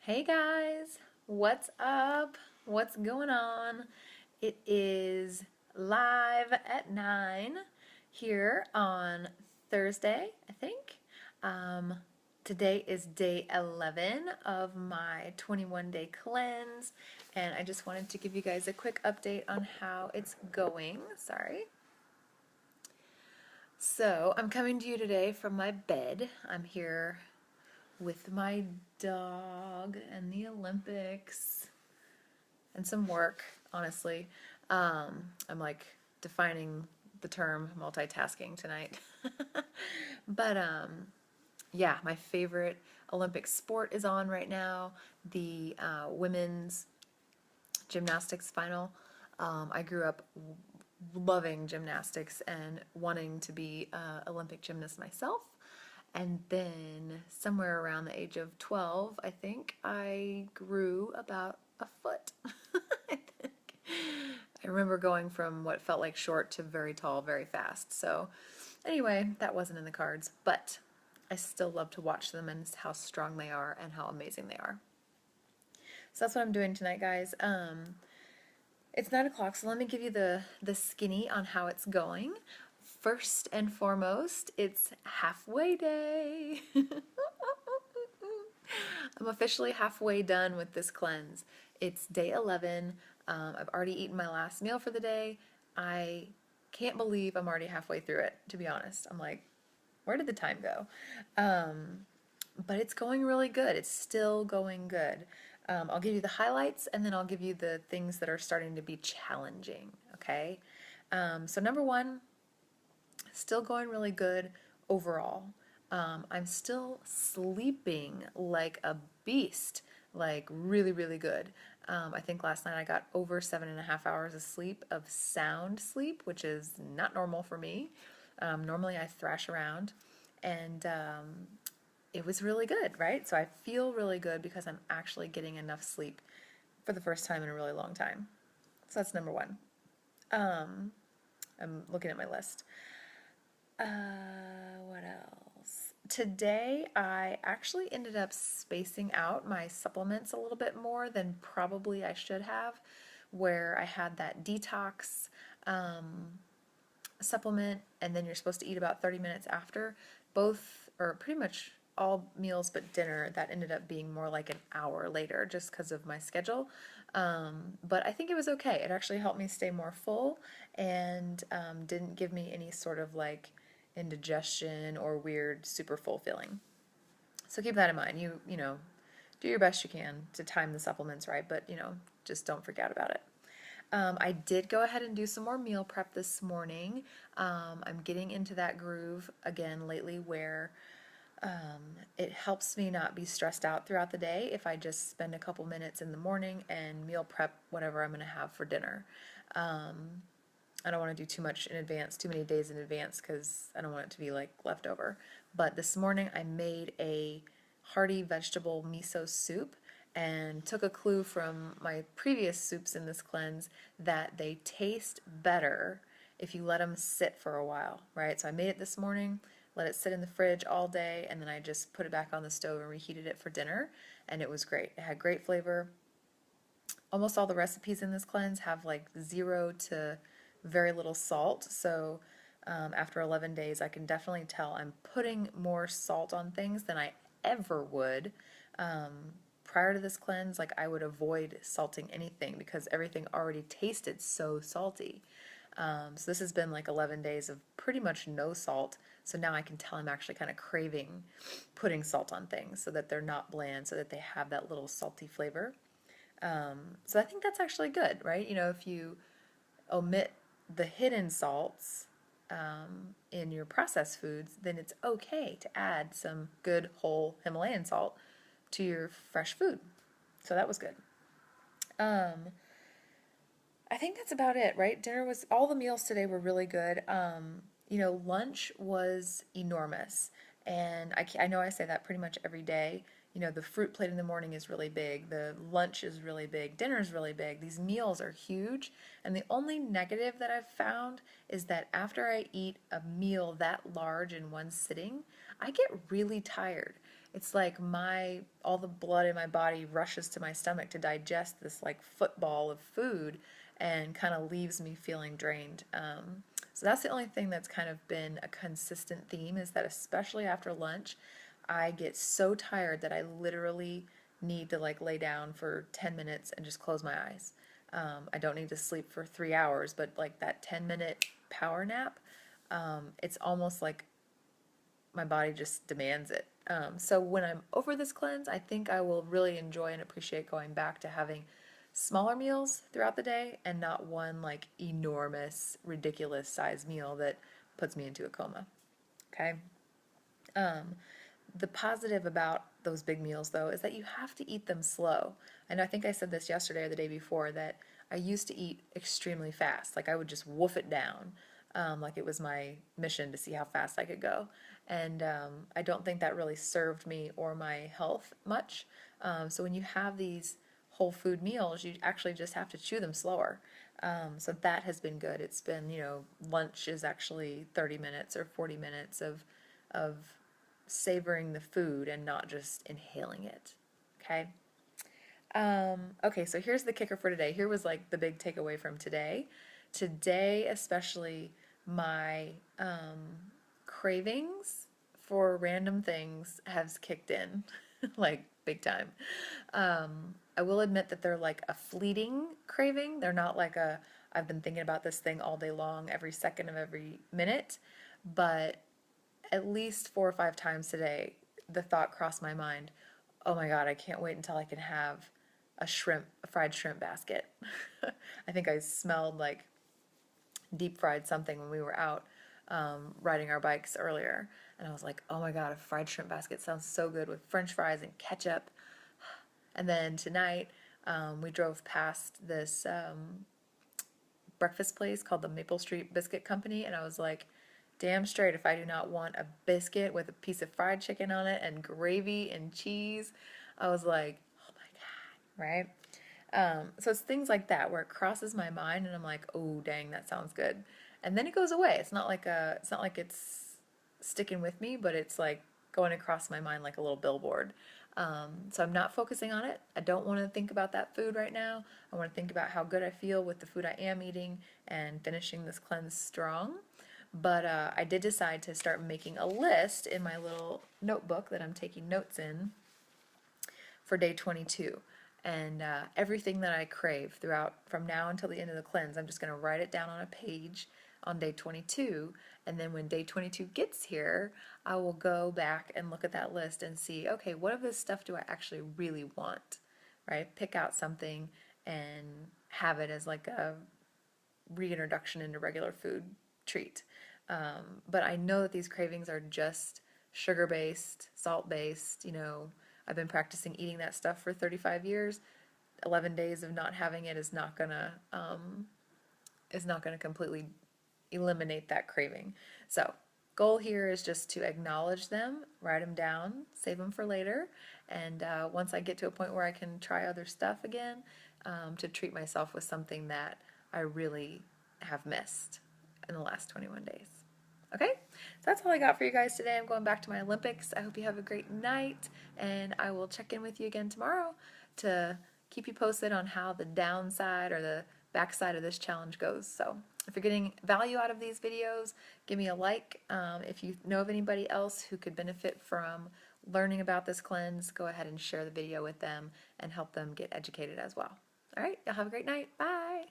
Hey guys, what's up? What's going on? It is live at 9 here on Thursday, I think. Um, Today is day 11 of my 21-day cleanse, and I just wanted to give you guys a quick update on how it's going. Sorry. So, I'm coming to you today from my bed. I'm here with my dog and the Olympics and some work, honestly. I'm like defining the term multitasking tonight. But yeah, my favorite Olympic sport is on right now, the women's gymnastics final. I grew up loving gymnastics and wanting to be an Olympic gymnast myself. And then somewhere around the age of 12, I think, I grew about a foot. I think. I remember going from what felt like short to very tall very fast. So anyway, that wasn't in the cards, but I still love to watch them and how strong they are and how amazing they are. So that's what I'm doing tonight, guys. It's 9 o'clock, so let me give you the skinny on how it's going. First and foremost, it's halfway day. I'm officially halfway done with this cleanse. It's day 11. I've already eaten my last meal for the day. I can't believe I'm already halfway through it, to be honest. I'm like, where did the time go? But it's going really good. It's still going good. I'll give you the highlights and then I'll give you the things that are starting to be challenging, okay? So, number one, still going really good overall. I'm still sleeping like a beast, like really, really good. I think last night I got over 7.5 hours of sleep, of sound sleep, which is not normal for me. Normally I thrash around, and it was really good, right? So I feel really good because I'm actually getting enough sleep for the first time in a really long time. So that's number one. I'm looking at my list. What else? Today, I actually ended up spacing out my supplements a little bit more than probably I should have, where I had that detox supplement, and then you're supposed to eat about 30 minutes after. Both, or pretty much all meals but dinner, that ended up being more like an hour later just because of my schedule. But I think it was okay. It actually helped me stay more full and didn't give me any sort of like indigestion or weird super full feeling. So keep that in mind. You know, do your best you can to time the supplements right, but just don't forget about it. I did go ahead and do some more meal prep this morning. I'm getting into that groove again lately where it helps me not be stressed out throughout the day if I just spend a couple minutes in the morning and meal prep whatever I'm going to have for dinner. I don't want to do too much in advance, too many days in advance, because I don't want it to be like leftover. But this morning I made a hearty vegetable miso soup and took a clue from my previous soups in this cleanse that they taste better if you let them sit for a while, right? So I made it this morning, let it sit in the fridge all day, and then I just put it back on the stove and reheated it for dinner, and it was great. It had great flavor. Almost all the recipes in this cleanse have like 0 to very little salt, so after 11 days I can definitely tell I'm putting more salt on things than I ever would. Prior to this cleanse, like I would avoid salting anything because everything already tasted so salty. So this has been like 11 days of pretty much no salt. So now I can tell I'm actually kind of craving putting salt on things so that they're not bland, so that they have that little salty flavor. So I think that's actually good, right? You know, if you omit the hidden salts in your processed foods, then it's okay to add some good whole Himalayan salt to your fresh food. So that was good. I think that's about it, right? Dinner was, all the meals today were really good. Lunch was enormous. And I know I say that pretty much every day. You know, the fruit plate in the morning is really big. The lunch is really big. Dinner is really big. These meals are huge. And the only negative that I've found is that after I eat a meal that large in one sitting, I get really tired. it's like all the blood in my body rushes to my stomach to digest this like football of food and kind of leaves me feeling drained. So that's the only thing that's kind of been a consistent theme, is that especially after lunch, I get so tired that I literally need to like lay down for 10 minutes and just close my eyes. I don't need to sleep for 3 hours, but like that 10-minute power nap, it's almost like my body just demands it. So when I'm over this cleanse, I think I will really enjoy and appreciate going back to having smaller meals throughout the day and not one like enormous, ridiculous size meal that puts me into a coma. Okay. Um, the positive about those big meals, though, is that you have to eat them slow. And I think I said this yesterday or the day before, that I used to eat extremely fast. Like I would just woof it down, like it was my mission to see how fast I could go. And I don't think that really served me or my health much. So when you have these whole food meals, you actually just have to chew them slower. So that has been good. It's been, lunch is actually 30 minutes or 40 minutes of savoring the food and not just inhaling it. Okay. Okay, so here's the kicker for today. Here was like the big takeaway from today. Today, especially, my cravings for random things has kicked in, like big time. I will admit that they're like a fleeting craving. They're not like I've been thinking about this thing all day long, every second of every minute, but at least 4 or 5 times today, the thought crossed my mind, oh my God, I can't wait until I can have a fried shrimp basket. I think I smelled like deep fried something when we were out riding our bikes earlier. And I was like, oh my God, a fried shrimp basket sounds so good with French fries and ketchup. And then tonight, we drove past this breakfast place called the Maple Street Biscuit Company, and I was like, damn straight, if I do not want a biscuit with a piece of fried chicken on it and gravy and cheese, I was like, oh my God, right? So it's things like that where it crosses my mind and I'm like, oh dang, that sounds good. And then it goes away. It's not like it's sticking with me, but it's like going across my mind like a little billboard. So I'm not focusing on it. I don't want to think about that food right now. I want to think about how good I feel with the food I am eating and finishing this cleanse strong. But I did decide to start making a list in my little notebook that I'm taking notes in for day 22. And everything that I crave throughout from now until the end of the cleanse, I'm just going to write it down on a page on day 22. And then when day 22 gets here, I will go back and look at that list and see, okay, what of this stuff do I actually really want, right? Pick out something and have it as like a reintroduction into regular food treat. But I know that these cravings are just sugar-based, salt-based. I've been practicing eating that stuff for 35 years. 11 days of not having it is not gonna completely eliminate that craving. So, goal here is just to acknowledge them, write them down, save them for later, and once I get to a point where I can try other stuff again, to treat myself with something that I really have missed in the last 21 days. Okay, so that's all I got for you guys today. I'm going back to my Olympics. I hope you have a great night, and I will check in with you again tomorrow to keep you posted on how the downside or the backside of this challenge goes. So if you're getting value out of these videos, give me a like. If you know of anybody else who could benefit from learning about this cleanse, go ahead and share the video with them and help them get educated as well. All right, y'all have a great night. Bye.